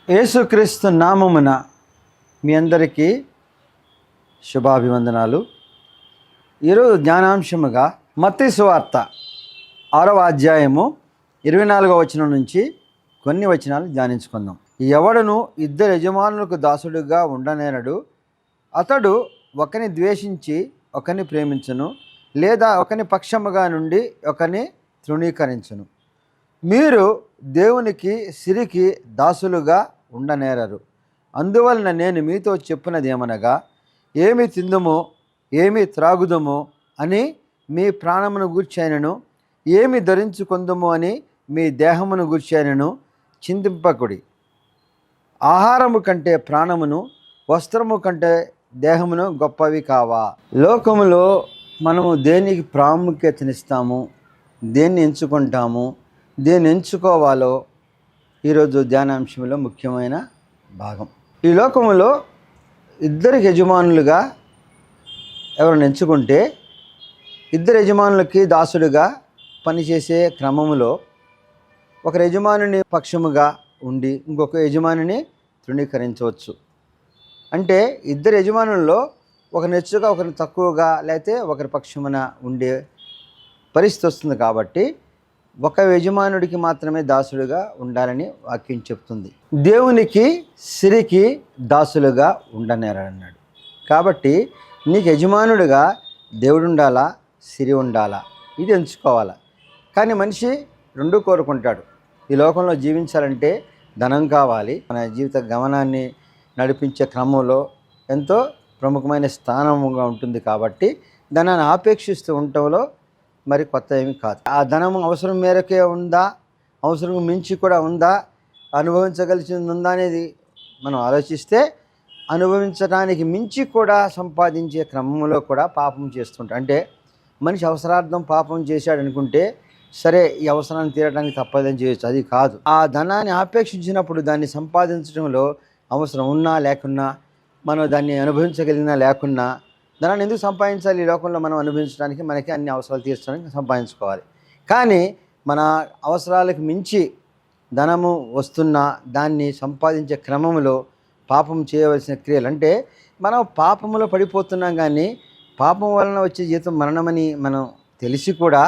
యేసుక్రీస్తు నామమున మీ అందరికీ శుభాభివందనాలు. ఈరోజు జ్ఞానాంశముగా మత్తయి సువార్త 6వ అధ్యాయము 24వ వచనం నుంచి కొన్ని వచనాలు ధ్యానించుకుందాం. ఎవడను ఇద్దరు యజమానులకు దాసుడుగా ఉండనేరడు. అతడు ఒకని ద్వేషించి ఒకని ప్రేమించును, లేదా ఒకని పక్షముగా నుండి ఒకని తృణీకరించును. మీరు దేవునికి సిరికి దాసులుగా ఉండనేరరు. అందువలన నేను మీతో చెప్పినది ఏమనగా, ఏమి తిందుమో ఏమి త్రాగుదమో అని మీ ప్రాణమును గూర్చైనను, ఏమి ధరించుకుందుమో అని మీ దేహమును గూర్చైనను చింతింపకుడి. ఆహారము కంటే ప్రాణమును, వస్త్రము కంటే దేహమును గొప్పవి కావా? లోకములో మనము దేనికి ప్రాముఖ్యతనిస్తాము, దేన్ని ఎంచుకుంటాము, దేన్ని ఎంచుకోవాలో ఈరోజు ధ్యానాంశంలో ముఖ్యమైన భాగం. ఈ లోకములో ఇద్దరికి యజమానులుగా ఎవరిని ఎంచుకుంటే, ఇద్దరు యజమానులకి దాసుడుగా పనిచేసే క్రమములో ఒకరు యజమానుని పక్షముగా ఉండి ఇంకొక యజమానిని తృణీకరించవచ్చు. అంటే ఇద్దరు యజమానుల్లో ఒకరిని హెచ్చుగా ఒకరిని తక్కువగా, లేకపోతే ఒకరి పక్షమున ఉండే పరిస్థితి వస్తుంది. కాబట్టి ఒక యజమానుడికి మాత్రమే దాసుడుగా ఉండాలని వాక్యం చెప్తుంది. దేవునికి సిరికి దాసులుగా ఉండనేరన్నాడు. కాబట్టి నీకు యజమానుడిగా దేవుడు ఉండాలా, సిరి ఉండాలా, ఇది ఎంచుకోవాలా. కానీ మనిషి రెండూ కోరుకుంటాడు. ఈ లోకంలో జీవించాలంటే ధనం కావాలి. మన జీవిత గమనాన్ని నడిపించే క్రమంలో ఎంతో ప్రముఖమైన స్థానముగా ఉంటుంది. కాబట్టి ధనాన్ని ఆపేక్షిస్తూ ఉండటంలో మరి కొత్త ఏమి కాదు. ఆ ధనం అవసరం మేరకే ఉందా, అవసరం మించి కూడా ఉందా, అనుభవించగలిసింది ఉందా అనేది మనం ఆలోచిస్తే, అనుభవించడానికి మించి కూడా సంపాదించే క్రమంలో కూడా పాపం చేస్తుంటాం. అంటే మనిషి అవసరార్థం పాపం చేశాడు అనుకుంటే సరే, ఈ అవసరాన్ని తీరడానికి తప్పదని చేయొచ్చు. అది కాదు. ఆ ధనాన్ని ఆపేక్షించినప్పుడు దాన్ని సంపాదించడంలో అవసరం ఉన్నా లేకున్నా, మనం దాన్ని అనుభవించగలిగినా లేకున్నా, ధనాన్ని ఎందుకు సంపాదించాలి? ఈ లోకంలో మనం అనుభవించడానికి, మనకి అన్ని అవసరాలు తీర్చడానికి సంపాదించుకోవాలి. కానీ మన అవసరాలకు మించి ధనము వస్తున్నా దాన్ని సంపాదించే క్రమంలో పాపం చేయవలసిన క్రియలు, అంటే మనం పాపములో పడిపోతున్నాం. కానీ పాపం వలన వచ్చే జీతం మరణమని మనం తెలిసి కూడా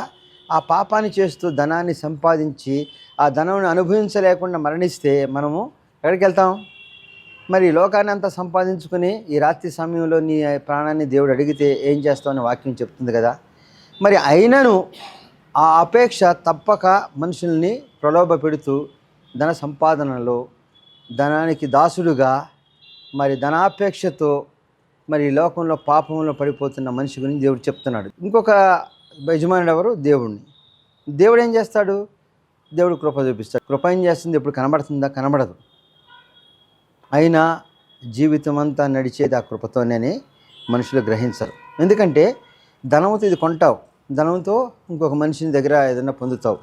ఆ పాపాన్ని చేస్తూ ధనాన్ని సంపాదించి ఆ ధనాన్ని అనుభవించలేకుండా మరణిస్తే మనము ఎక్కడికి వెళ్తాం? మరి లోకాన్ని అంతా సంపాదించుకుని ఈ రాత్రి సమయంలో నీ ప్రాణాన్ని దేవుడు అడిగితే ఏం చేస్తామని వాక్యం చెప్తుంది కదా. మరి అయినను ఆ అపేక్ష తప్పక మనుషుల్ని ప్రలోభ పెడుతూ ధన సంపాదనలో ధనానికి దాసుడుగా, మరి ధనాపేక్షతో మరి లోకంలో పాపంలో పడిపోతున్న మనిషి గురించి దేవుడు చెప్తున్నాడు. ఇంకొక యజమానుడు ఎవరు? దేవుడిని. దేవుడు ఏం చేస్తాడు? దేవుడు కృప చూపిస్తాడు. కృప ఏం చేస్తుంది? ఎప్పుడు కనబడుతుందా? కనబడదు. అయినా జీవితం అంతా నడిచేది ఆ కృపతోనే మనుషులు గ్రహించరు. ఎందుకంటే ధనంతో ఇది కొంటావు, ధనంతో ఇంకొక మనిషిని దగ్గర ఏదైనా పొందుతావు.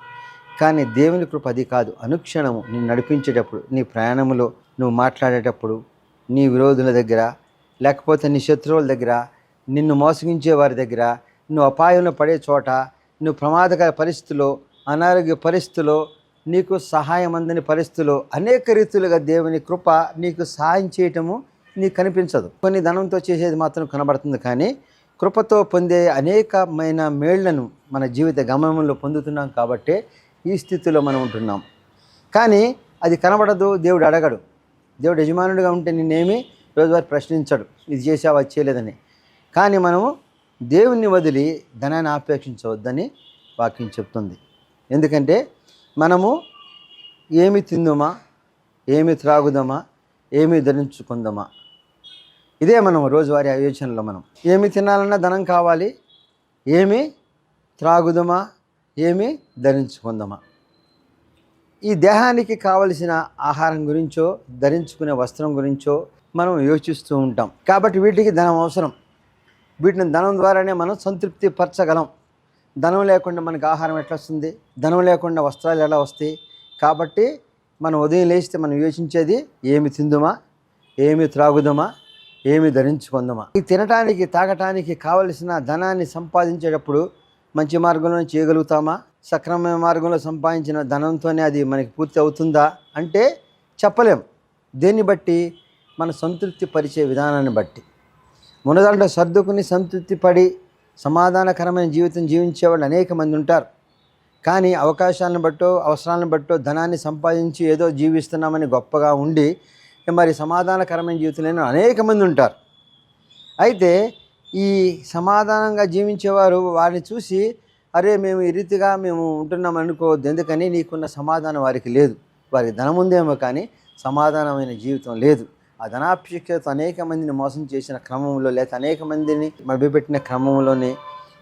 కానీ దేవుని కృప అది కాదు. అనుక్షణము నిన్ను నడిపించేటప్పుడు, నీ ప్రయాణంలో నువ్వు మాట్లాడేటప్పుడు, నీ విరోధుల దగ్గర, లేకపోతే నీ శత్రువుల దగ్గర, నిన్ను మోసగించే వారి దగ్గర, నువ్వు అపాయంలో పడే చోట, నువ్వు ప్రమాదకర పరిస్థితుల్లో, అనారోగ్య పరిస్థితుల్లో, నీకు సహాయం అందని పరిస్థితుల్లో అనేక రీతులుగా దేవుని కృప నీకు సహాయం చేయటము నీకు కనిపించదు. కొన్ని ధనంతో చేసేది మాత్రం కనబడుతుంది. కానీ కృపతో పొందే అనేకమైన మేళ్లను మన జీవిత గమనంలో పొందుతున్నాం. కాబట్టే ఈ స్థితిలో మనం ఉంటున్నాం. కానీ అది కనబడదు. దేవుడు అడగడు. దేవుడు యజమానుడిగా ఉంటే నిన్నేమి రోజువారి ప్రశ్నించడు, ఇది చేసావా, అది చేయలేదని. కానీ మనము దేవుణ్ణి వదిలి ధనాన్ని ఆపేక్షించవద్దని వాక్యం చెప్తుంది. ఎందుకంటే మనము ఏమి తిందుమా, ఏమి త్రాగుదామా, ఏమి ధరించుకుందామా, ఇదే మనం రోజువారీ ఆలోచనలో. మనం ఏమి తినాలన్నా ధనం కావాలి, ఏమి త్రాగుదామా, ఏమి ధరించుకుందామా. ఈ దేహానికి కావలసిన ఆహారం గురించో, ధరించుకునే వస్త్రం గురించో మనం యోచిస్తూ ఉంటాం. కాబట్టి వీటికి ధనం అవసరం. వీటిని ధనం ద్వారానే మనం సంతృప్తి పరచగలం. ధనం లేకుండా మనకు ఆహారం ఎట్లా వస్తుంది? ధనం లేకుండా వస్త్రాలు ఎలా వస్తాయి? కాబట్టి మనం ఉదయం లేస్తే మనం యోచించేది ఏమి తిందుమా, ఏమి త్రాగుదామా, ఏమి ధరించుకుందామా. ఈ తినటానికి, తాగటానికి కావలసిన ధనాన్ని సంపాదించేటప్పుడు మంచి మార్గంలో చేయగలుగుతామా? సక్రమమైన మార్గంలో సంపాదించిన ధనంతోనే అది మనకి పూర్తి అవుతుందా అంటే చెప్పలేం. దేన్ని బట్టి? మన సంతృప్తి పరిచే విధానాన్ని బట్టి. ఉన్నదాంట్లో సర్దుకుని సంతృప్తి పడి సమాధానకరమైన జీవితం జీవించేవాళ్ళు అనేక మంది ఉంటారు. కానీ అవకాశాలను బట్టో అవసరాలను బట్టో ధనాన్ని సంపాదించి ఏదో జీవిస్తున్నామని గొప్పగా ఉండి మరి సమాధానకరమైన జీవితం లేని అనేక మంది ఉంటారు. అయితే ఈ సమాధానంగా జీవించేవారు వారిని చూసి, అరే మేము ఈ రీతిగా మేము ఉంటున్నాం అనుకోవద్దు. ఎందుకని? నీకున్న సమాధానం వారికి లేదు. వారికి ధనం ఉందేమో కానీ సమాధానమైన జీవితం లేదు. ఆ ధనాపేక్షతో అనేక మందిని మోసం చేసిన క్రమంలో, లేక అనేక మందిని మభ్యపెట్టిన క్రమంలోనే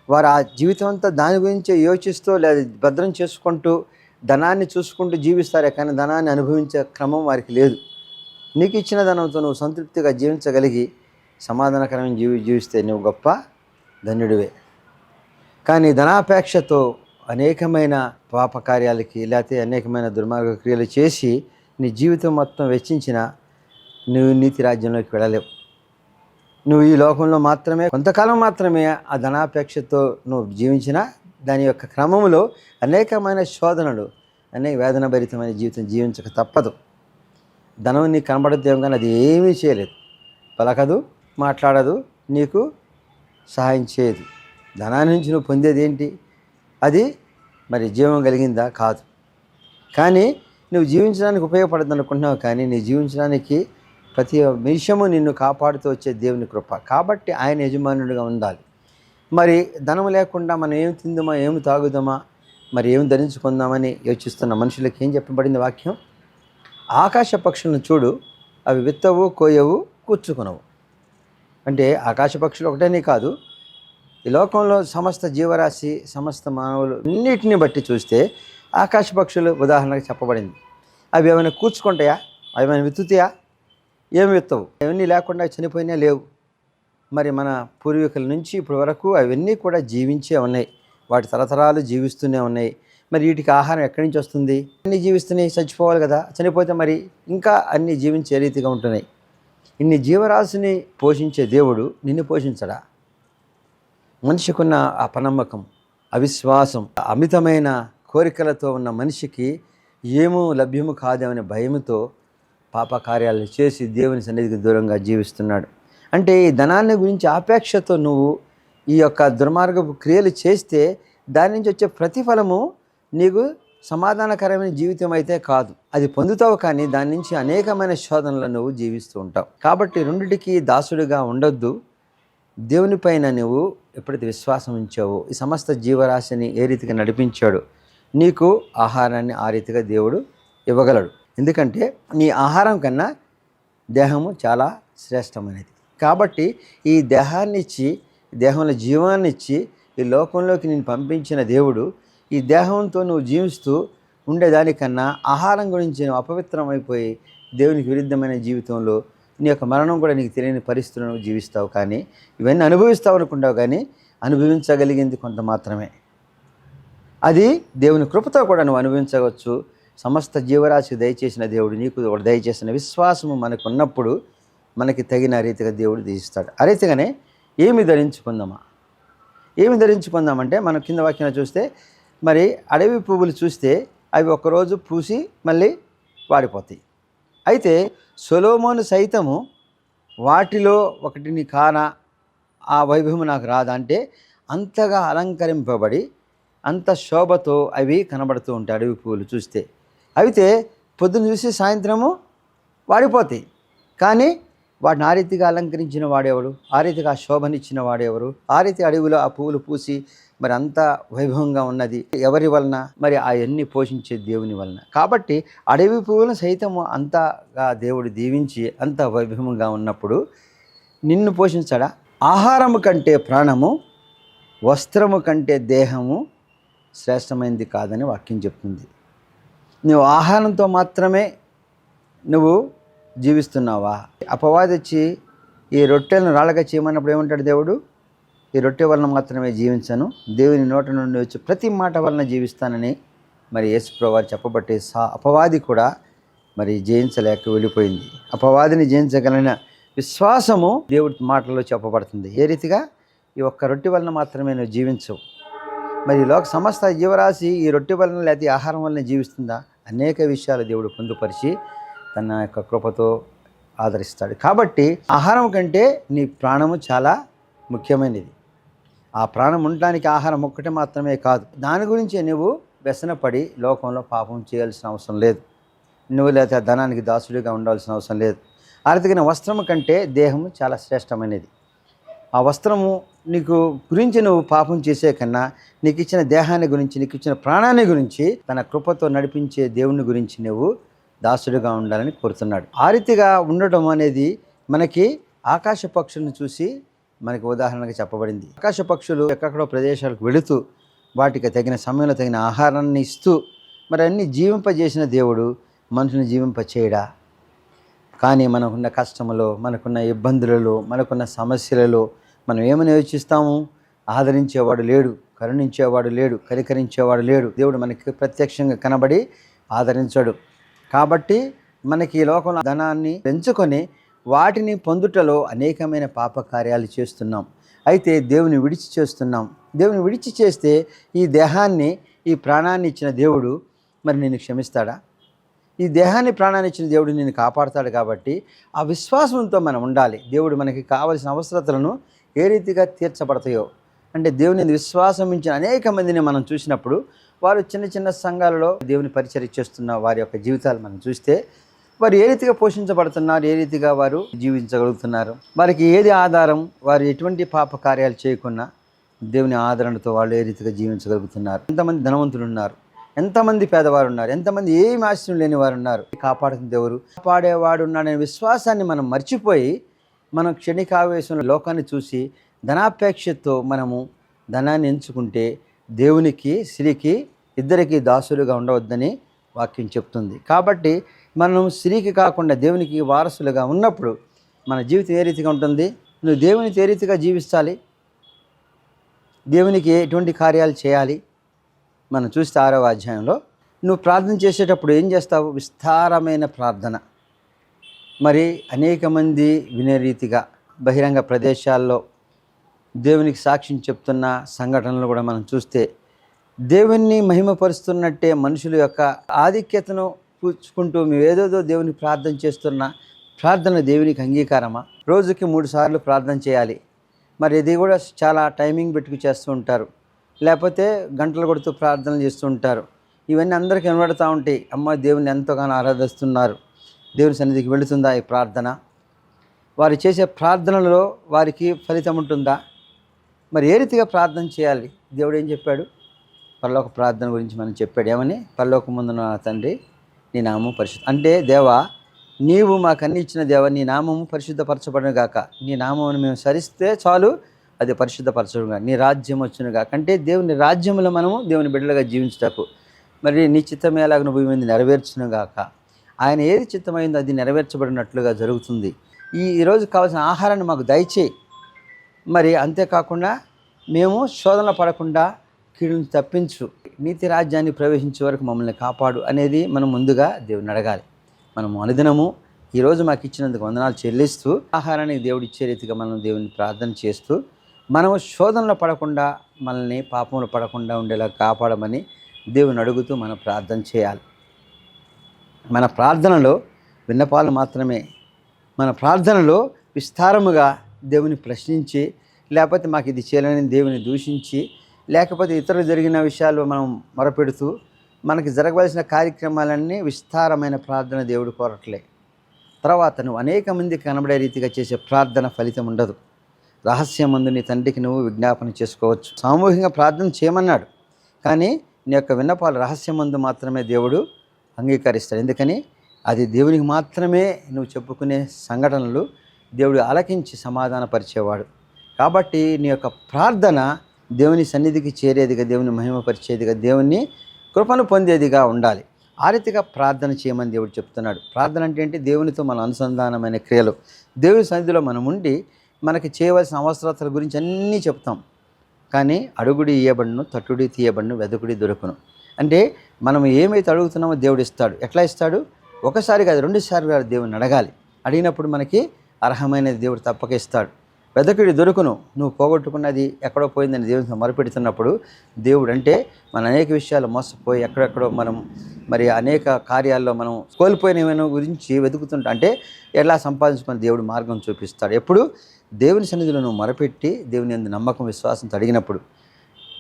వారు ఆ జీవితం అంతా దాని గురించే యోచిస్తూ లేదా భద్రం చేసుకుంటూ ధనాన్ని చూసుకుంటూ జీవిస్తారే కానీ ధనాన్ని అనుభవించే క్రమం వారికి లేదు. నీకు ఇచ్చిన ధనంతో నువ్వు సంతృప్తిగా జీవించగలిగి సమాధానకరమైన జీవిస్తే నువ్వు గొప్ప ధన్యుడివే. కానీ ధనాపేక్షతో అనేకమైన పాపకార్యాలకి లేకపోతే అనేకమైన దుర్మార్గ క్రియలు చేసి నీ జీవితం మొత్తం వెచ్చించిన నువ్వు నీతి రాజ్యంలోకి వెళ్ళలేవు. నువ్వు ఈ లోకంలో మాత్రమే కొంతకాలం మాత్రమే ఆ ధనాపేక్షతో నువ్వు జీవించిన దాని యొక్క క్రమంలో అనేకమైన శోధనలు, అనేక వేదన భరితమైన జీవితం జీవించక తప్పదు. ధనం నీకు కనబడద్దేమో కానీ అది ఏమీ చేయలేదు, పలకదు, మాట్లాడదు, నీకు సహాయం చేయదు. ధనాన్ని నుంచి నువ్వు పొందేది ఏంటి? అది మరి జీవం కలిగిందా? కాదు. కానీ నువ్వు జీవించడానికి ఉపయోగపడదు అనుకుంటున్నావు, కానీ నీ జీవించడానికి ప్రతి నిమిషము నిన్ను కాపాడుతూ వచ్చే దేవుని కృప. కాబట్టి ఆయన యజమానుడిగా ఉండాలి. మరి ధనం లేకుండా మనం ఏమి తిందామా, ఏమి తాగుదామా, మరి ఏమి ధరించుకుందామని యోచిస్తున్న మనుషులకి ఏం చెప్పబడింది వాక్యం? ఆకాశ పక్షులను చూడు, అవి విత్తవు, కోయవు, కూర్చుకునవు. అంటే ఆకాశ పక్షులు ఒకటేనే కాదు, ఈ లోకంలో సమస్త జీవరాశి, సమస్త మానవులు అన్నిటిని బట్టి చూస్తే ఆకాశ పక్షులు ఉదాహరణకు చెప్పబడింది. అవి ఏమైనా కూర్చుకుంటాయా? అవి ఏమైనా విత్తుతాయా? ఏమి విత్తవు. అవన్నీ లేకుండా చనిపోయినా లేవు. మరి మన పూర్వీకుల నుంచి ఇప్పటి వరకు అవన్నీ కూడా జీవించే ఉన్నాయి. వాటి తరతరాలు జీవిస్తూనే ఉన్నాయి. మరి వీటికి ఆహారం ఎక్కడి నుంచి వస్తుంది? అన్నీ జీవిస్తున్నాయి, చచ్చిపోవాలి కదా. చనిపోతే మరి ఇంకా అన్నీ జీవించే రీతిగా ఉంటున్నాయి. ఇన్ని జీవరాశిని పోషించే దేవుడు నిన్ను పోషించడా? మనిషికున్న అపనమ్మకం, అవిశ్వాసం, అమితమైన కోరికలతో ఉన్న మనిషికి ఏమో లభ్యము కాదేమనే భయముతో పాపకార్యాలను చేసి దేవుని సన్నిధికి దూరంగా జీవిస్తున్నాడు. అంటే ఈ ధనాన్ని గురించి ఆపేక్షతో నువ్వు ఈ యొక్క దుర్మార్గపు క్రియలు చేస్తే దాని నుంచి వచ్చే ప్రతిఫలము నీకు సమాధానకరమైన జీవితం అయితే కాదు. అది పొందుతావు, కానీ దాని నుంచి అనేకమైన శోధనలు నువ్వు జీవిస్తూ ఉంటావు. కాబట్టి రెండిటికి దాసుడిగా ఉండొద్దు. దేవుని పైన నువ్వు ఎప్పుడైతే విశ్వాసం ఉంచావో, ఈ సమస్త జీవరాశిని ఏ రీతిగా నడిపించాడు, నీకు ఆహారాన్ని ఆ రీతిగా దేవుడు ఇవ్వగలడు. ఎందుకంటే నీ ఆహారం కన్నా దేహము చాలా శ్రేష్టమైనది. కాబట్టి ఈ దేహాన్ని ఇచ్చి, దేహంలో జీవాన్ని ఇచ్చి ఈ లోకంలోకి నేను పంపించిన దేవుడు ఈ దేహంతో నువ్వు జీవిస్తూ ఉండేదానికన్నా ఆహారం గురించి నువ్వు అపవిత్రమైపోయి దేవునికి విరుద్ధమైన జీవితంలో నీ యొక్క మరణం కూడా నీకు తెలియని పరిస్థితులను నువ్వు జీవిస్తావు. కానీ ఇవన్నీ అనుభవిస్తావు అనుకుంటావు, కానీ అనుభవించగలిగింది కొంత మాత్రమే. అది దేవుని కృపతో కూడా నువ్వు అనుభవించవచ్చు. సమస్త జీవరాశికి దయచేసిన దేవుడు నీకు దయచేసిన విశ్వాసము మనకు ఉన్నప్పుడు మనకి తగిన రీతిగా దేవుడు దీస్తాడు. ఆ రీతిగానే ఏమి ధరించుకుందామా? ఏమి ధరించుకుందామంటే మనం కింద వాక్యం చూస్తే మరి అడవి పువ్వులు చూస్తే అవి ఒకరోజు పూసి మళ్ళీ వాడిపోతాయి. అయితే సొలొమోను సైతము వాటిలో ఒకటిని కానా ఆ వైభవం నాకు రాదా అంటే అంతగా అలంకరింపబడి అంత శోభతో అవి కనబడుతూ ఉంటాయి. అడవి పువ్వులు చూస్తే అయితే పొద్దున్న చూసి సాయంత్రము వాడిపోతాయి. కానీ వాటిని ఆ రీతిగా అలంకరించిన వాడెవడు? ఆ రీతిగా ఆ శోభనిచ్చిన వాడెవరు? ఆ రీతి అడవిలో ఆ పువ్వులు పూసి మరి అంత వైభవంగా ఉన్నది ఎవరి వలన? మరి అవన్నీ పోషించే దేవుని వలన. కాబట్టి అడవి పువ్వులను సైతము అంతగా దేవుడు దీవించి అంత వైభవంగా ఉన్నప్పుడు నిన్ను పోషించడా? ఆహారము కంటే ప్రాణము, వస్త్రము కంటే దేహము శ్రేష్టమైనది కాదని వాక్యం చెప్తుంది. నువ్వు ఆహారంతో మాత్రమే నువ్వు జీవిస్తున్నావా? అపవాది వచ్చి ఈ రొట్టెలను రాళ్ళగా చేయమన్నప్పుడు ఏమంటాడు దేవుడు? ఈ రొట్టె వలన మాత్రమే జీవించను, దేవుని నోట నుండి వచ్చి ప్రతి మాట వలన జీవిస్తానని మరి యేసుప్రభువు వారు చెప్పబట్టే అపవాది కూడా మరి జయించలేక వెళ్ళిపోయింది. అపవాదిని జయించగలిగిన విశ్వాసము దేవుడి మాటల్లో చెప్పబడుతుంది. ఏ రీతిగా? ఈ ఒక్క రొట్టె వలన మాత్రమే నువ్వు జీవించవు. మరి లోక సమస్త జీవరాశి ఈ రొట్టె వలన లేకపోతే ఆహారం వలన జీవిస్తుందా? అనేక విషయాలు దేవుడు పొందుపరిచి తన యొక్క కృపతో ఆదరిస్తాడు. కాబట్టి ఆహారం కంటే నీ ప్రాణము చాలా ముఖ్యమైనది. ఆ ప్రాణం ఉండటానికి ఆహారం ఒక్కటే మాత్రమే కాదు. దాని గురించి నువ్వు వ్యసనపడి లోకంలో పాపం చేయాల్సిన అవసరం లేదు. నువ్వు లేదా ధనానికి దాసుడిగా ఉండాల్సిన అవసరం లేదు. ఆర్థికమైన వస్త్రము కంటే దేహము చాలా శ్రేష్టమైనది. ఆ వస్త్రము నీకు గురించి నువ్వు పాపం చేసే కన్నా నీకు ఇచ్చిన దేహాన్ని గురించి, నీకు ఇచ్చిన ప్రాణాన్ని గురించి, తన కృపతో నడిపించే దేవుని గురించి నువ్వు దాసుడిగా ఉండాలని కోరుతున్నాడు. ఆ రీతిగా ఉండటం అనేది మనకి ఆకాశ పక్షులను చూసి మనకి ఉదాహరణగా చెప్పబడింది. ఆకాశ పక్షులు ఎక్కడో ప్రదేశాలకు వెళుతూ వాటికి తగిన సమయంలో తగిన ఆహారాన్ని ఇస్తూ మరి అన్ని జీవింపజేసిన దేవుడు మనుషుని జీవింపచేయడా? కానీ మనకున్న కష్టములో, మనకున్న ఇబ్బందులలో, మనకున్న సమస్యలలో మనం ఏమని యోచిస్తాము? ఆదరించేవాడు లేడు, కరుణించేవాడు లేడు, కనికరించేవాడు లేడు. దేవుడు మనకి ప్రత్యక్షంగా కనబడి ఆదరించాడు. కాబట్టి మనకి ఈ లోకంలో ధనాన్ని పెంచుకొని వాటిని పొందుటలో అనేకమైన పాపకార్యాలు చేస్తున్నాం. అయితే దేవుని విడిచి చేస్తున్నాం. దేవుని విడిచి చేస్తే ఈ దేహాన్ని, ఈ ప్రాణాన్ని ఇచ్చిన దేవుడు మరి నిన్ను క్షమిస్తాడా? ఈ దేహాన్ని, ప్రాణాన్ని ఇచ్చిన దేవుడు నిన్ను కాపాడుతాడు. కాబట్టి ఆ విశ్వాసంతో మనం ఉండాలి. దేవుడు మనకి కావలసిన అవసరతలను ఏ రీతిగా తీర్చబడతాయో, అంటే దేవుని విశ్వాసం ఇచ్చిన అనేక మందిని మనం చూసినప్పుడు వారు చిన్న చిన్న సంఘాలలో దేవుని పరిచర్య చేస్తున్న వారి యొక్క జీవితాలు మనం చూస్తే వారు ఏ రీతిగా పోషించబడుతున్నారు, ఏ రీతిగా వారు జీవించగలుగుతున్నారు, వారికి ఏది ఆధారం, వారు ఎటువంటి పాప కార్యాలు చేయకుండా దేవుని ఆదరణతో వాళ్ళు ఏ రీతిగా జీవించగలుగుతున్నారు. ఎంతమంది ధనవంతులు ఉన్నారు, ఎంతమంది పేదవారు ఉన్నారు, ఎంతమంది ఏమి ఆశ్రయం లేని వారు ఉన్నారు. కాపాడుతుంది ఎవరు? కాపాడేవాడు ఉన్నాడనే విశ్వాసాన్ని మనం మర్చిపోయి మనం క్షణికావేశంలో లోకాన్ని చూసి ధనాపేక్షతో మనము ధనాన్ని ఎంచుకుంటే దేవునికి, స్త్రీకి ఇద్దరికి దాసులుగా ఉండవద్దని వాక్యం చెప్తుంది. కాబట్టి మనం స్త్రీకి కాకుండా దేవునికి వారసులుగా ఉన్నప్పుడు మన జీవితం ఏ రీతిగా ఉంటుంది? నువ్వు దేవునికి ఏ రీతిగా జీవించాలి, దేవునికి ఎటువంటి కార్యాలు చేయాలి మనం చూస్తే 6వ అధ్యాయంలో నువ్వు ప్రార్థన చేసేటప్పుడు ఏం చేస్తావు? విస్తారమైన ప్రార్థన. మరి అనేక మంది వినే రీతిగా బహిరంగ ప్రదేశాల్లో దేవునికి సాక్ష్యం చెప్తున్న సంఘటనలు కూడా మనం చూస్తే దేవుణ్ణి మహిమపరుస్తున్నట్టే మనుషుల యొక్క ఆధిక్యతను పూచుకుంటూ మేము ఏదేదో దేవునికి ప్రార్థన చేస్తున్నా ప్రార్థన దేవునికి అంగీకారమా? రోజుకి 3 సార్లు ప్రార్థన చేయాలి. మరి ఇది కూడా చాలా టైమింగ్ పెట్టుకు చేస్తూ ఉంటారు, లేకపోతే గంటలు కొడుతూ ప్రార్థనలు చేస్తూ ఉంటారు. ఇవన్నీ అందరికీ వినబడుతూ ఉంటాయి. అమ్మ దేవుని ఎంతగానో ఆరాధిస్తున్నారు, దేవుని సన్నిధికి వెళుతుందా ఈ ప్రార్థన? వారు చేసే ప్రార్థనలో వారికి ఫలితం ఉంటుందా? మరి ఏ రీతిగా ప్రార్థన చేయాలి? దేవుడు ఏం చెప్పాడు? పరలోక ప్రార్థన గురించి మనం చెప్పాడు. ఏమని? పరలోకమందున్న తండ్రి నీ నామము పరిశుద్ధ, అంటే దేవా నీవు మాకు అన్ని ఇచ్చిన దేవా నీ నామము పరిశుద్ధపరచబడును గాక. నీ నామమును మేము సరిస్తే చాలు, అది పరిశుద్ధపరచడుగా. నీ రాజ్యం వచ్చును గాక. అంటే దేవుని రాజ్యంలో మనము దేవుని బిడ్డలుగా జీవించుటకు మరి నీ చిత్తం ఎలాగ భూమి మీద నెరవేర్చును గాక. ఆయన ఏది చిత్తమైందో అది నెరవేర్చబడినట్లుగా జరుగుతుంది. ఈరోజు కావాల్సిన ఆహారాన్ని మాకు దయచేయి. మరి అంతేకాకుండా మేము శోధనలో పడకుండా కీడుని తప్పించు, నీతి రాజ్యాన్ని ప్రవేశించే వరకు మమ్మల్ని కాపాడు అనేది మనం ముందుగా దేవుని అడగాలి. మనము అనుదినము ఈరోజు మాకు ఇచ్చినందుకు వందనాలు చెల్లిస్తూ ఆహారానికి దేవుడు ఇచ్చే రీతిగా మనం దేవుని ప్రార్థన చేస్తూ మనము శోధనలో పడకుండా, మనల్ని పాపంలో పడకుండా ఉండేలా కాపాడమని దేవుని అడుగుతూ మనం ప్రార్థన చేయాలి. మన ప్రార్థనలో విన్నపాలు మాత్రమే, మన ప్రార్థనలో విస్తారముగా దేవుని ప్రశ్నించి, లేకపోతే మాకు ఇది చేయాలని దేవుని దూషించి, లేకపోతే ఇతరులు జరిగిన విషయాలు మనం మొరపెడుతూ మనకి జరగవలసిన కార్యక్రమాలన్నీ విస్తారమైన ప్రార్థన దేవుడు కోరట్లే. తర్వాత నువ్వు అనేక మందికి కనబడే రీతిగా చేసే ప్రార్థన ఫలితం ఉండదు. రహస్యమందు నీ తండ్రికి నువ్వు విజ్ఞాపన చేసుకోవచ్చు. సామూహికంగా ప్రార్థన చేయమన్నాడు, కానీ నీ యొక్క విన్నపాలు రహస్యమందు మాత్రమే దేవుడు అంగీకరిస్తాడు. ఎందుకని? అది దేవునికి మాత్రమే నువ్వు చెప్పుకునే సంఘటనలు దేవుడు ఆలకించి సమాధానపరిచేవాడు. కాబట్టి నీ యొక్క ప్రార్థన దేవుని సన్నిధికి చేరేదిగా, దేవుని మహిమపరిచేదిగా, దేవుని కృపను పొందేదిగా ఉండాలి. ఆ రీతిగా ప్రార్థన చేయమని దేవుడు చెప్తున్నాడు. ప్రార్థన అంటే ఏంటి? దేవునితో మన అనుసంధానమైన క్రియలు. దేవుని సన్నిధిలో మనం ఉండి మనకి చేయవలసిన అవసరతల గురించి అన్నీ చెప్తాం. కానీ అడుగుడి ఇయ్యబడును, తట్టుడి తీయబడును, వెదకుడి దొరుకును. అంటే మనం ఏమైతే అడుగుతున్నామో దేవుడు ఇస్తాడు. ఎట్లా ఇస్తాడు? ఒకసారి కాదు, 2 సార్లు దేవుని అడగాలి. అడిగినప్పుడు మనకి అర్హమైనది దేవుడు తప్పక ఇస్తాడు. వెదకుడి దొరుకును. నువ్వు పోగొట్టుకున్నది ఎక్కడో పోయిందని దేవునితో మొరపెడుతున్నప్పుడు దేవుడు, అంటే మన అనేక విషయాలు మోసపోయి ఎక్కడెక్కడో మనం మరి అనేక కార్యాల్లో మనం కోల్పోయిన గురించి వెతుకుతుంటా, అంటే ఎలా సంపాదించుకొని దేవుడు మార్గం చూపిస్తాడు. ఎప్పుడు దేవుని సన్నిధిలో నువ్వు మొరపెట్టి దేవుని యందు నమ్మకం విశ్వాసంతో అడిగినప్పుడు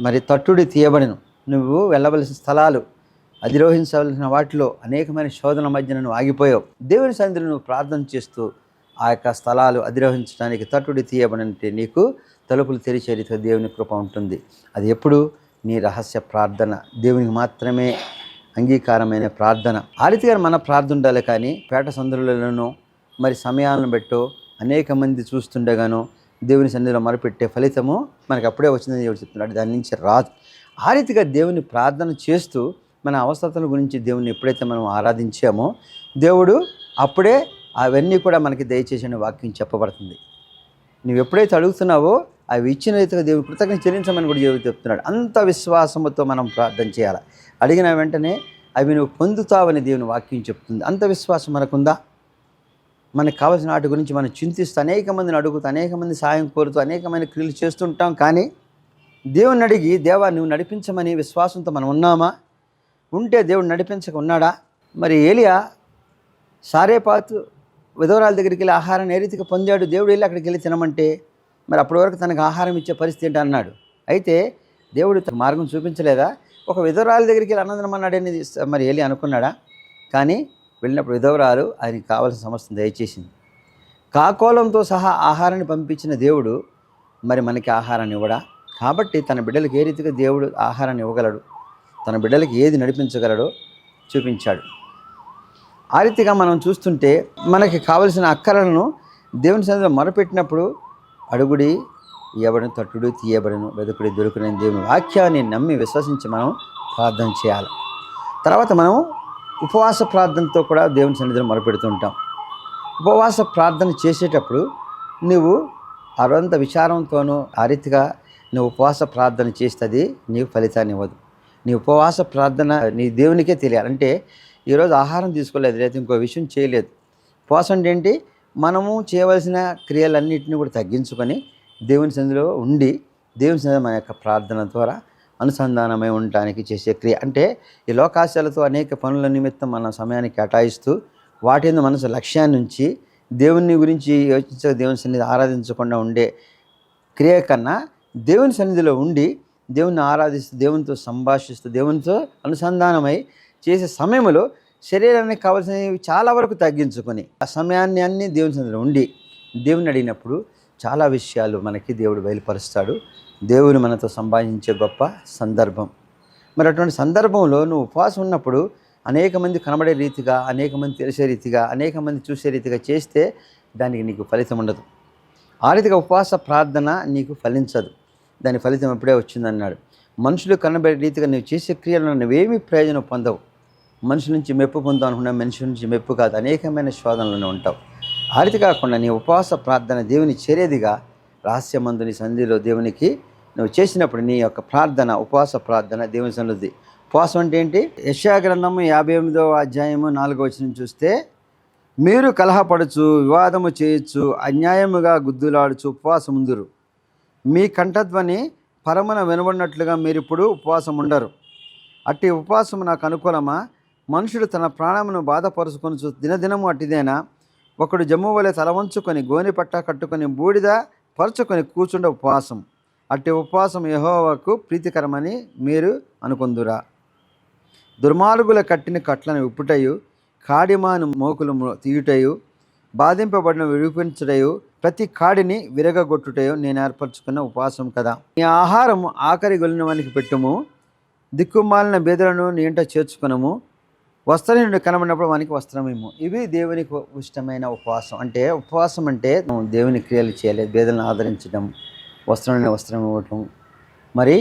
మరి తట్టుడి తీయబడను. నువ్వు వెళ్ళవలసిన స్థలాలు, అధిరోహించవలసిన వాటిలో అనేకమైన శోధన మధ్యన నువ్వు ఆగిపోయావు. దేవుని సన్నిధిలో నువ్వు ప్రార్థన చేస్తూ ఆ యొక్క స్థలాలు అధిరోహించడానికి తట్టుడి తీయబడంటే నీకు తలుపులు తెరిచే రీతిగా దేవుని కృప ఉంటుంది. అది ఎప్పుడు నీ రహస్య ప్రార్థన, దేవునికి మాత్రమే అంగీకారమైన ప్రార్థన. ఆ రీతిగా మన ప్రార్థన ఉండాలి. కానీ పేట సందులలోనూ మరి సమయాలను బట్టో అనేక మంది చూస్తుండగాను దేవుని సన్నిధిలో మొరపెట్టే ఫలితము మనకు అప్పుడే వచ్చిందని దేవుడు చెప్తున్నాడు, దాని నుంచి రాదు. ఆ రీతిగా దేవుని ప్రార్థన చేస్తూ మన అవసరతల గురించి దేవుని ఎప్పుడైతే మనం ఆరాధించామో దేవుడు అప్పుడే అవన్నీ కూడా మనకి దయచేసిన వాక్యం చెప్పబడుతుంది. నువ్వు ఎప్పుడైతే అడుగుతున్నావో అవి ఇచ్చిన రీతిగా దేవుడు కృతజ్ఞత చెల్లించమని కూడా దేవుడు చెప్తున్నాడు. అంత విశ్వాసంతో మనం ప్రార్థన చేయాలి. అడిగిన వెంటనే అవి నువ్వు పొందుతావని దేవుని వాక్యం చెప్తుంది. అంత విశ్వాసం మనకుందా? మనకు కావాల్సిన వాటి గురించి మనం చింతిస్తూ అనేక మందిని అడుగుతూ అనేక మంది సాయం కోరుతూ అనేకమైన క్రియలు చేస్తుంటాం. కానీ దేవుని అడిగి దేవా నువ్వు నడిపించమని విశ్వాసంతో మనం ఉన్నామా? ఉంటే దేవుడు నడిపించక ఉన్నాడా? మరి ఏలియా సారేపాతు విధవరాల దగ్గరికి వెళ్ళి ఆహారాన్ని ఏ రీతిగా పొందాడు? దేవుడు వెళ్ళి అక్కడికి వెళ్ళి తినమంటే మరి అప్పటి వరకు తనకు ఆహారం ఇచ్చే పరిస్థితి ఏంటి అన్నాడు. అయితే దేవుడు మార్గం చూపించలేదా? ఒక విధవరాల దగ్గరికి వెళ్ళి అన్నదనమన్నాడు అనేది మరి ఏలి అనుకున్నాడా? కానీ వెళ్ళినప్పుడు విధవరాలు ఆయనకి కావాల్సిన సమస్యను దయచేసింది. కాకోలంతో సహా ఆహారాన్ని పంపించిన దేవుడు మరి మనకి ఆహారాన్ని ఇవ్వడా? కాబట్టి తన బిడ్డలకు ఏ రీతిగా దేవుడు ఆహారాన్ని ఇవ్వగలడు, తన బిడ్డలకి ఏది నడిపించగలడో చూపించాడు. ఆ రీతిగా మనం చూస్తుంటే మనకి కావలసిన అక్కరలను దేవుని సన్నిధిలో మొరపెట్టినప్పుడు అడుగుడి ఇవ్వబడిన, తట్టుడు తీయబడను, వెదుకుడి దొరుకునని దేవుని వాక్యాన్ని నమ్మి విశ్వసించి మనం ప్రార్థన చేయాలి. తర్వాత మనం ఉపవాస ప్రార్థనతో కూడా దేవుని సన్నిధిలో మొరపెడుతుంటాం. ఉపవాస ప్రార్థన చేసేటప్పుడు నువ్వు అరంత విచారంతోనూ ఆ రీతిగా నువ్వు ఉపవాస ప్రార్థన చేస్తుంది నీకు ఫలితాన్ని ఇవ్వదు. నీ ఉపవాస ప్రార్థన నీ దేవునికే తెలియాలి. అంటే ఈరోజు ఆహారం తీసుకోలేదు, లేదా ఇంకో విషయం చేయలేదు. ఉపవాసం అంటే ఏంటి? మనము చేయవలసిన క్రియలన్నింటినీ కూడా తగ్గించుకొని దేవుని సన్నిధిలో ఉండి దేవుని సన్నిధిలో మన యొక్క ప్రార్థన ద్వారా అనుసంధానమై ఉండటానికి చేసే క్రియ. అంటే ఈ లోకాశాలతో అనేక పనుల నిమిత్తం మన సమయాన్ని కేటాయిస్తూ వాటి మీద మనసు లక్ష్యాన్ని ఉంచి దేవుని గురించి యోచించ దేవుని సన్నిధి ఆరాధించకుండా ఉండే క్రియ కన్నా దేవుని సన్నిధిలో ఉండి దేవుని ఆరాధిస్తూ దేవునితో సంభాషిస్తూ దేవునితో అనుసంధానమై చేసే సమయంలో శరీరానికి కావాల్సినవి చాలా వరకు తగ్గించుకొని ఆ సమయాన్ని అన్నీ దేవుని సన్నిధిలో ఉండి దేవుని అడిగినప్పుడు చాలా విషయాలు మనకి దేవుడు బయలుపరుస్తాడు. దేవుని మనతో సంభాషించే గొప్ప సందర్భం. మరి అటువంటి సందర్భంలో నువ్వు ఉపవాసం ఉన్నప్పుడు అనేక మంది కనబడే రీతిగా, అనేక మంది తెలిసే రీతిగా, అనేక మంది చూసే రీతిగా చేస్తే దానికి నీకు ఫలితం ఉండదు. ఆ రీతిగా ఉపవాస ప్రార్థన నీకు ఫలించదు. దాని ఫలితం ఎప్పుడే వచ్చిందన్నాడు. మనుషులు కనబడే రీతిగా నువ్వు చేసే క్రియలను నువ్వేమీ ప్రయోజనం పొందవు. మనుషుల నుంచి మెప్పు పొందావు అనుకున్నా మనుషుల నుంచి మెప్పు కాదు, అనేకమైన శోధనలోనే ఉంటావు. ఆ రీతి కాకుండా నీ ఉపవాస ప్రార్థన దేవుని చేరేదిగా రహస్యమందు నీ సన్నిధిలో దేవునికి నువ్వు చేసినప్పుడు నీ యొక్క ప్రార్థన ఉపవాస ప్రార్థన దేవుని సన్నిధి. ఉపవాసం అంటే ఏంటి? యెషయా గ్రంథము 58వ అధ్యాయము 4వ వచనం చూస్తే, మీరు కలహపడుచు వివాదము చేయొచ్చు అన్యాయముగా గుద్దులాడుచు ఉపవాసం ఉందురు. మీ కంఠధ్వని పరమున వినబడినట్లుగా మీరిప్పుడు ఉపవాసం ఉండరు. అట్టి ఉపవాసము నాకు అనుకూలమా? మనుషుడు తన ప్రాణమును బాధపరుచుకొని దినదినము అట్టిదేనా? ఒకడు జమ్ము వలె తలవంచుకొని గోని పట్ట కట్టుకొని బూడిద పరుచుకొని కూర్చుండే ఉపవాసం. అట్టి ఉపవాసం యెహోవాకు ప్రీతికరమని మీరు అనుకొందురా? దుర్మార్గుల కట్టిన కట్లను విప్పుటయు కాడిమాను మోకులు తీయుటయు బాధింపబడిన విడిపించుటయు ప్రతి కాడిని విరగగొట్టుటయు నేను ఏర్పరచుకున్న ఉపవాసం కదా. నీ ఆహారం ఆఖరి గొలిన వానికి పెట్టుము, దిక్కుమాలిన బేదలను నీ ఇంట చేర్చుకునము, వస్త్రహీనుడు కనబడినప్పుడు వానికి వస్త్రమేమో. ఇవి దేవునికి ఇష్టమైన ఉపవాసం. అంటే ఉపవాసం అంటే దేవుని క్రియలు చేయాలి, బేదలను ఆదరించడం, వస్త్రం ఇవ్వటం, మరి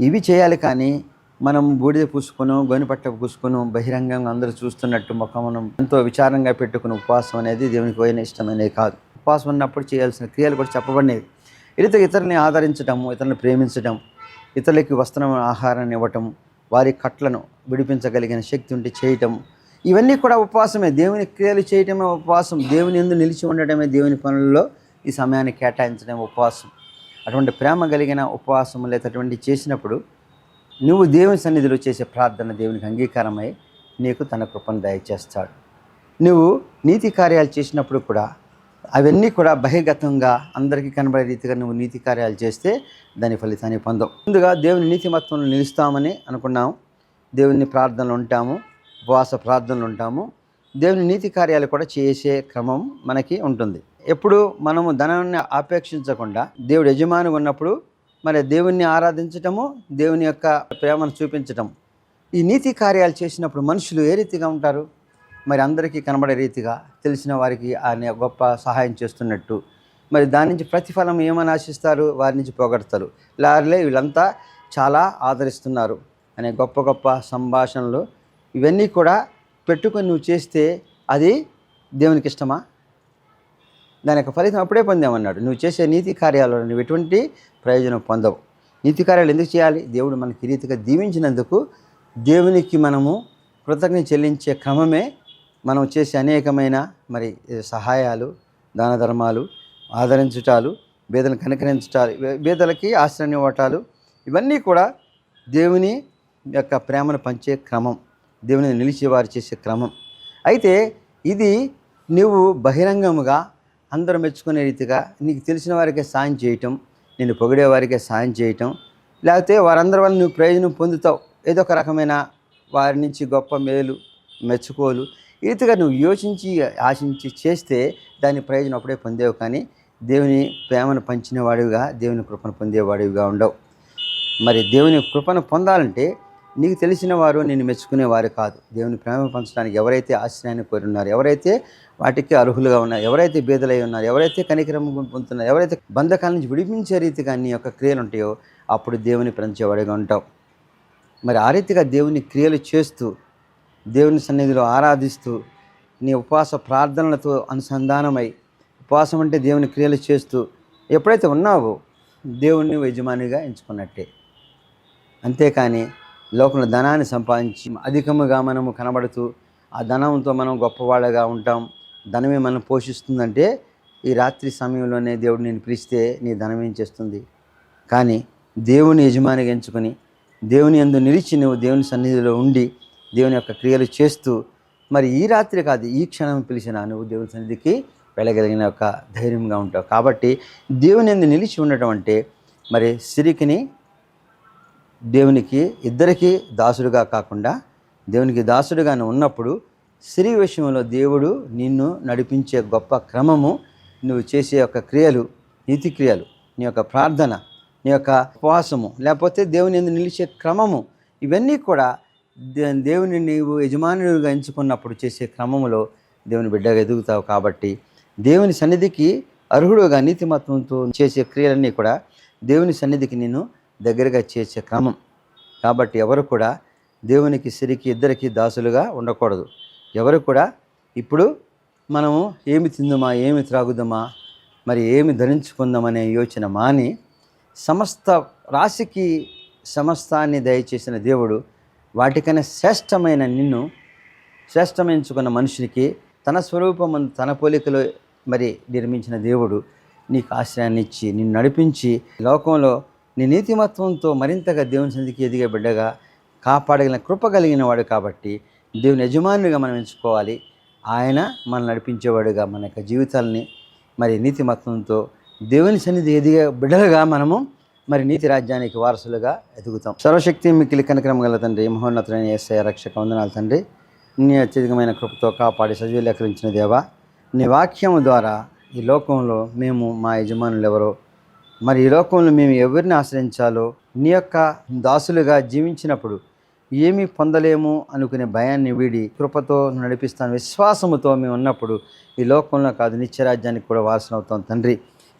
ఇవి చేయాలి. కానీ మనం బూడిద పూసుకును గోనిపట్ట పూసుకును బహిరంగంగా అందరూ చూస్తున్నట్టు మనం ఎంతో విచారంగా పెట్టుకుని ఉపవాసం అనేది దేవునికి పోయిన ఇష్టమైనది కాదు. ఉపవాసం ఉన్నప్పుడు చేయాల్సిన క్రియలు కూడా చెప్పబడినవి. ఇతరులని ఆదరించడం, ఇతరులను ప్రేమించడం, ఇతరులకి వస్త్రం ఆహారాన్ని ఇవ్వటం, వారి కట్లను విడిపించగలిగిన శక్తి ఉంటే చేయటం, ఇవన్నీ కూడా ఉపవాసమే. దేవుని క్రియలు చేయటమే ఉపవాసం. దేవుని యందు నిలిచి ఉండటమే దేవుని పనుల్లో ఈ సమయాన్ని కేటాయించడం ఉపవాసం. అటువంటి ప్రేమ కలిగిన ఉపవాసం లేదా అటువంటి చేసినప్పుడు నువ్వు దేవుని సన్నిధిలో చేసే ప్రార్థన దేవునికి అంగీకారమై నీకు తన కృపను దయచేస్తాడు. నువ్వు నీతి కార్యాలు చేసినప్పుడు కూడా అవన్నీ కూడా బహిర్గతంగా అందరికీ కనబడే రీతిగా నువ్వు నీతి కార్యాలు చేస్తే దాని ఫలితాన్ని పొందవు. ముందుగా దేవుని నీతిమత్వంలో నిలుస్తామని అనుకున్నాము. దేవుని ప్రార్థనలు ఉంటాము, ఉపవాస ప్రార్థనలు ఉంటాము. దేవుని నీతి కార్యాలు కూడా చేసే క్రమం మనకి ఉంటుంది. ఎప్పుడు మనము ధనాన్ని ఆపేక్షించకుండా దేవుడు యజమానిగా ఉన్నప్పుడు మరి దేవుణ్ణి ఆరాధించటము, దేవుని యొక్క ప్రేమను చూపించటం, ఈ నీతి కార్యాలు చేసినప్పుడు మనుషులు ఏ రీతిగా ఉంటారు? మరి అందరికీ కనబడే రీతిగా, తెలిసిన వారికి ఆయన గొప్ప సహాయం చేస్తున్నట్టు, మరి దాని నుంచి ప్రతిఫలం ఏమని ఆశిస్తారు? వారి నుంచి పొగడతారు. లార్లే వీళ్ళంతా చాలా ఆదరిస్తున్నారు అనే గొప్ప గొప్ప సంభాషణలు ఇవన్నీ కూడా పెట్టుకొని నువ్వు చేస్తే అది దేవునికి ఇష్టమా? దాని యొక్క ఫలితం అప్పుడే పొందామన్నాడు. నువ్వు చేసే నీతి కార్యాలలో నువ్వు ఎటువంటి ప్రయోజనం పొందవు. నీతి కార్యాలు ఎందుకు చేయాలి? దేవుడు మనకి రీతిగా దీవించినందుకు దేవునికి మనము కృతజ్ఞత చెల్లించే క్రమమే మనం చేసే అనేకమైన మరి సహాయాలు, దాన ధర్మాలు, ఆదరించుటాలు, బీదలను కనికరించుటాలు, బీదలకి ఆశ్రయం ఇవ్వటాలు, ఇవన్నీ కూడా దేవుని యొక్క ప్రేమను పంచే క్రమం, దేవుని నిలిచేవారు చేసే క్రమం. అయితే ఇది నువ్వు బహిరంగముగా అందరూ మెచ్చుకునే రీతిగా నీకు తెలిసిన వారికే సాయం చేయటం, నిన్ను పొగిడే వారికే సాయం చేయటం, లేకపోతే వారందరి వల్ల నువ్వు ప్రయోజనం పొందుతావు, ఏదో ఒక రకమైన వారి నుంచి గొప్ప మేలు, మెచ్చుకోలు, ఈ రీతిగా నువ్వు యోచించి ఆశించి చేస్తే దాని ప్రయోజనం అప్పుడే పొందేవు. కానీ దేవుని ప్రేమను పంచిన వాడివిగా, దేవుని కృపను పొందేవాడివిగా ఉండవు. మరి దేవుని కృపను పొందాలంటే నీకు తెలిసిన వారు నిన్ను మెచ్చుకునేవారు కాదు. దేవుని ప్రేమ పంచడానికి ఎవరైతే ఆశ్రయాన్ని కోరి ఉన్నారో, ఎవరైతే వాటికి అర్హులుగా ఉన్నారు, ఎవరైతే బీదలై ఉన్నారు, ఎవరైతే కనికరం పొందుతున్నారు, ఎవరైతే బంధకాల నుంచి విడిపించే రీతిగా నీ యొక్క క్రియలు ఉంటాయో అప్పుడు దేవుని పెంచేవాడిగా ఉంటావు. మరి ఆ రీతిగా దేవుని క్రియలు చేస్తూ, దేవుని సన్నిధిలో ఆరాధిస్తూ, నీ ఉపవాస ప్రార్థనలతో అనుసంధానమై, ఉపవాసం అంటే దేవుని క్రియలు చేస్తూ ఎప్పుడైతే ఉన్నావో దేవుణ్ణి యజమానిగా ఎంచుకున్నట్టే. అంతేకాని లోకంలో ధనాన్ని సంపాదించి అధికముగా మనము కనబడుతూ ఆ ధనంతో మనం గొప్పవాళ్ళగా ఉంటాం, ధనమే మనం పోషిస్తుందంటే ఈ రాత్రి సమయంలోనే దేవుడు నేను పిలిస్తే నీ ధనం ఏం చేస్తుంది? కానీ దేవుని యజమానిగా ఎంచుకొని దేవుని యందు నిలిచి నువ్వు దేవుని సన్నిధిలో ఉండి దేవుని యొక్క క్రియలు చేస్తూ మరి ఈ రాత్రి కాదు ఈ క్షణం పిలిచినా నువ్వు దేవుని సన్నిధికి వెళ్ళగలిగిన ఒక ధైర్యంగా ఉంటావు. కాబట్టి దేవుని యందు నిలిచి ఉండటం అంటే మరి సిరికిని దేవునికి ఇద్దరికీ దాసుడుగా కాకుండా దేవునికి దాసుడుగానే ఉన్నప్పుడు సిరి విషయంలో దేవుడు నిన్ను నడిపించే గొప్ప క్రమము, నువ్వు చేసే యొక్క క్రియలు, నీతి క్రియలు, నీ యొక్క ప్రార్థన, నీ యొక్క ఉపవాసము, లేకపోతే దేవుని యందు నిలిచే క్రమము, ఇవన్నీ కూడా దేవుని నీవు యజమానుడిగా ఎంచుకున్నప్పుడు చేసే క్రమములో దేవుని బిడ్డగా ఎదుగుతావు. కాబట్టి దేవుని సన్నిధికి అర్హుడుగా నీతిమత్వంతో చేసే క్రియలన్నీ కూడా దేవుని సన్నిధికి నిన్ను దగ్గరగా చేసే క్రమం. కాబట్టి ఎవరు కూడా దేవునికి సిరికి ఇద్దరికి దాసులుగా ఉండకూడదు. ఎవరు కూడా ఇప్పుడు మనము ఏమి తిందుమా, ఏమి త్రాగుదామా, మరి ఏమి ధరించుకుందామనే యోచన మాని సమస్త రాశికి సమస్తాన్ని దయచేసిన దేవుడు వాటికన్నా శ్రేష్టమైన నిన్ను శ్రేష్టమెంచుకున్న మనుషునికి తన స్వరూపం తన పోలికలో మరి నిర్మించిన దేవుడు నీకు ఆశ్రయాన్ని ఇచ్చి నిన్ను నడిపించి లోకంలో నీ నీతిమత్వంతో మరింతగా దేవుని సన్నిధికి ఎదిగే బిడ్డగా కాపాడగలిగిన కృప కలిగిన వాడు. కాబట్టి దేవుని యజమానుడిగా మనం ఎంచుకోవాలి. ఆయన మనల్ని నడిపించేవాడుగా మన యొక్క జీవితాలని మరి నీతిమత్వంతో దేవుని సన్నిధి ఎదిగే బిడ్డలుగా మనము మరి నీతి రాజ్యానికి వారసులుగా ఎదుగుతాం. సర్వశక్తి మిక్కిలి కనికరం గల తండ్రి, మహోన్నతులైన యేసయ్య రక్షక వందనాలు తండ్రి. నీ అత్యధికమైన కృపతో కాపాడి సజీవులెక్కరించిన దేవా, నీ వాక్యము ద్వారా ఈ లోకంలో మేము మా యజమానులు ఎవరో, మరి ఈ లోకంలో మేము ఎవరిని ఆశ్రయించాలో, నీ యొక్క దాసులుగా జీవించినప్పుడు ఏమీ పొందలేము అనుకునే భయాన్ని వీడి కృపతో నడిపిస్తాను విశ్వాసముతో మేము ఉన్నప్పుడు ఈ లోకంలో కాదు నిత్యరాజ్యానికి కూడా వారసులు అవుతాం తండ్రి.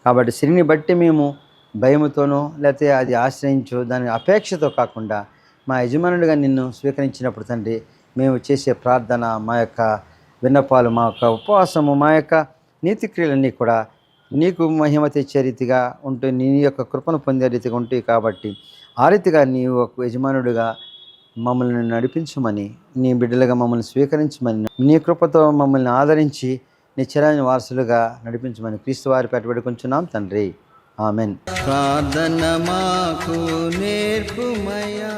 కాబట్టి సిరిని బట్టి మేము భయముతోనో లేకపోతే అది ఆశ్రయించో దాని అపేక్షతో కాకుండా మా యజమానుడిగా నిన్ను స్వీకరించినప్పుడు తండ్రి మేము చేసే ప్రార్థన, మా యొక్క విన్నపాలు, మా యొక్క ఉపవాసము, మా యొక్క నీతిక్రియలన్నీ కూడా నీకు మహిమ తెచ్చే రీతిగా ఉంటూ నీ యొక్క కృపను పొందే రీతిగా ఉంటాయి. కాబట్టి ఆ రీతిగా నీవు ఒక యజమానుడిగా మమ్మల్ని నడిపించమని, నీ బిడ్డలుగా మమ్మల్ని స్వీకరించమని, నీ కృపతో మమ్మల్ని ఆదరించి నిత్యరాజ్య వారసులుగా నడిపించమని క్రీస్తు వారి పేట పెట్టుకుంటున్నాం తండ్రి. ఆమెన్. ప్రార్థన మాకు నేర్పుమయ్యా.